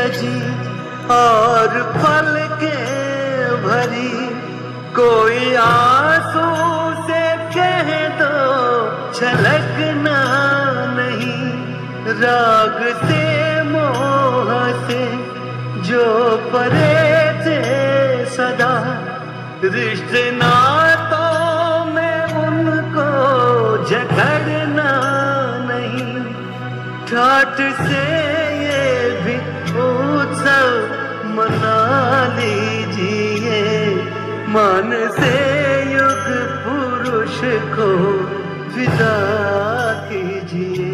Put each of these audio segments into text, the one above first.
सजी और पलकें भरी, कोई आंसू से कह दो छलकना नहीं, राग से मोह से जो परे थे सदा, रिश्ते नातों में उनको झगड़ना नहीं, ठाठ से ये भी उत्सव मना लीजिए, मान से युग पुरुष को विदा कीजिए।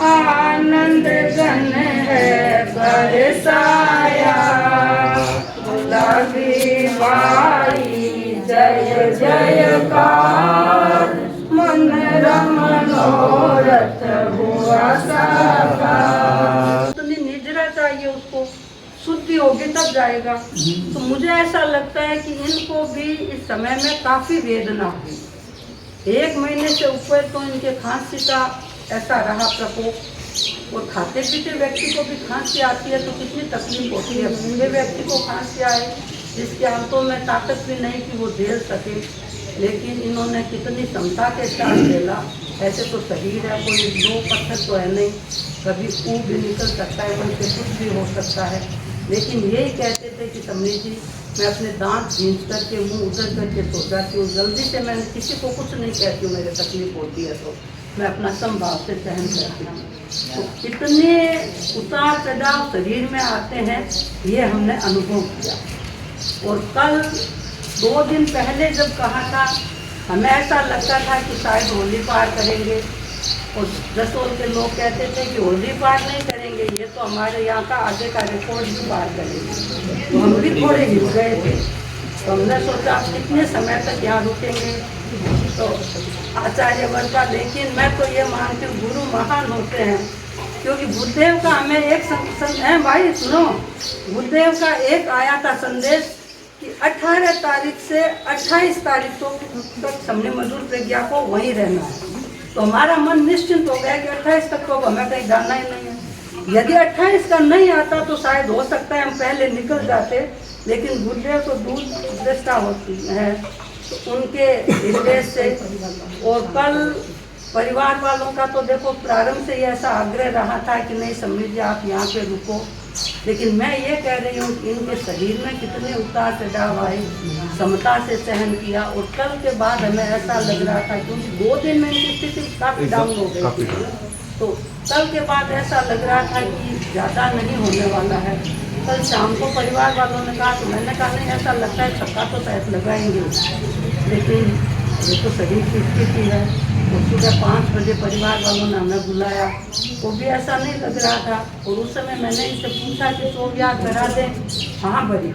आनंद जन है बरसाया, गुलाबी बाई जय जयकार, मन मनोरथ हुआ साकार। इतनी निजरा चाहिए उसको, शुद्धि होगी तब जाएगा। तो मुझे ऐसा लगता है कि इनको भी इस समय में काफी वेदना हुई। 1 महीने से ऊपर तो इनके खांसी का ऐसा रहा प्रकोप। और खाते पीते व्यक्ति को भी खांसी आती है तो कितनी तकलीफ होती है। बूढ़े व्यक्ति को खांसी आए जिसके आंतों में ताकत भी नहीं कि वो झेल सके, लेकिन इन्होंने कितनी क्षमता के साथ झेला। ऐसे तो शरीर है, कोई 2 पत्थर तो है नहीं, कभी ऊब भी निकल सकता है, उनसे कुछ भी हो सकता है। लेकिन यही कहते थे कि समझी जी मैं अपने दांत भींच करके मुंह उधर करके सो जाती हूँ, जल्दी से मैं किसी को कुछ नहीं कहती हूँ, मेरे तकलीफ होती है तो मैं अपना संभाव से सहन करती हूँ। तो कितने उतार चढ़ाव शरीर में आते हैं ये हमने अनुभव किया। और कल 2 दिन पहले जब कहा था, हमें ऐसा लगता था कि शायद होली पार करेंगे, और रसोल के लोग कहते थे कि होली पार नहीं करेंगे, ये तो हमारे यहाँ का आगे का रिकॉर्ड भी पार करेंगे। तो हम भी थोड़े हिल गए थे। तो हमने सोचा आप कितने समय तक यहाँ रुकेंगे, तो आचार्य वर्ग का। लेकिन मैं तो ये मानती हूँ गुरु महान होते हैं, क्योंकि बुद्धदेव का हमें एक भाई सुनो, बुद्धदेव का एक आया था संदेश कि 18 तारीख से 28 तारीख तक हमने मधुर प्रज्ञा को वहीं रहना है। तो हमारा मन निश्चिंत हो गया कि 28 तक तो हमें कहीं जाना ही नहीं है। यदि 28 का नहीं आता तो शायद हो सकता है हम पहले निकल जाते, लेकिन गुरुदेव तो दूर दृष्टा होती है, तो उनके निर्देश से। और कल परिवार वालों का तो देखो प्रारंभ से ही ऐसा आग्रह रहा था कि नहीं समझिए आप यहाँ पे रुको, लेकिन मैं ये कह रही हूँ कि इनके शरीर में कितने उतार चढ़ाव आए, समता से सहन किया। और कल के बाद हमें ऐसा लग रहा था, क्योंकि 2 दिन में इनकी स्थिति काफ़ी डाउन हो गई, तो कल के बाद ऐसा लग रहा था कि ज़्यादा नहीं होने वाला है। कल शाम को परिवार वालों ने कहा, तो मैंने कहा नहीं ऐसा लगता है छक्का तो शायद लगाएंगे, लेकिन ये तो शरीर की स्थिति है। और सुबह 5 बजे परिवार वालों ने हमें बुलाया, वो भी ऐसा नहीं लग रहा था। और उस समय मैंने इनसे पूछा कि तो याद करा दें, हाँ भरी।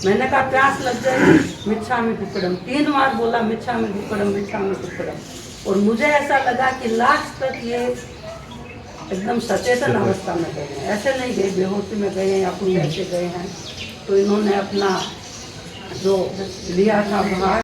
मैंने कहा प्यास लग जाएगी, मिच्छामि कुक्कुड़म 3 बार बोला, मिच्छामि कुक्कुड़म मिच्छामि कुक्कुड़म। और मुझे ऐसा लगा कि लास्ट तक ये एकदम सचेतन अवस्था में गए हैं, ऐसे नहीं गए बेहोशी में गए हैं या कुछ ऐसे गए हैं। तो इन्होंने अपना जो लिया था भाग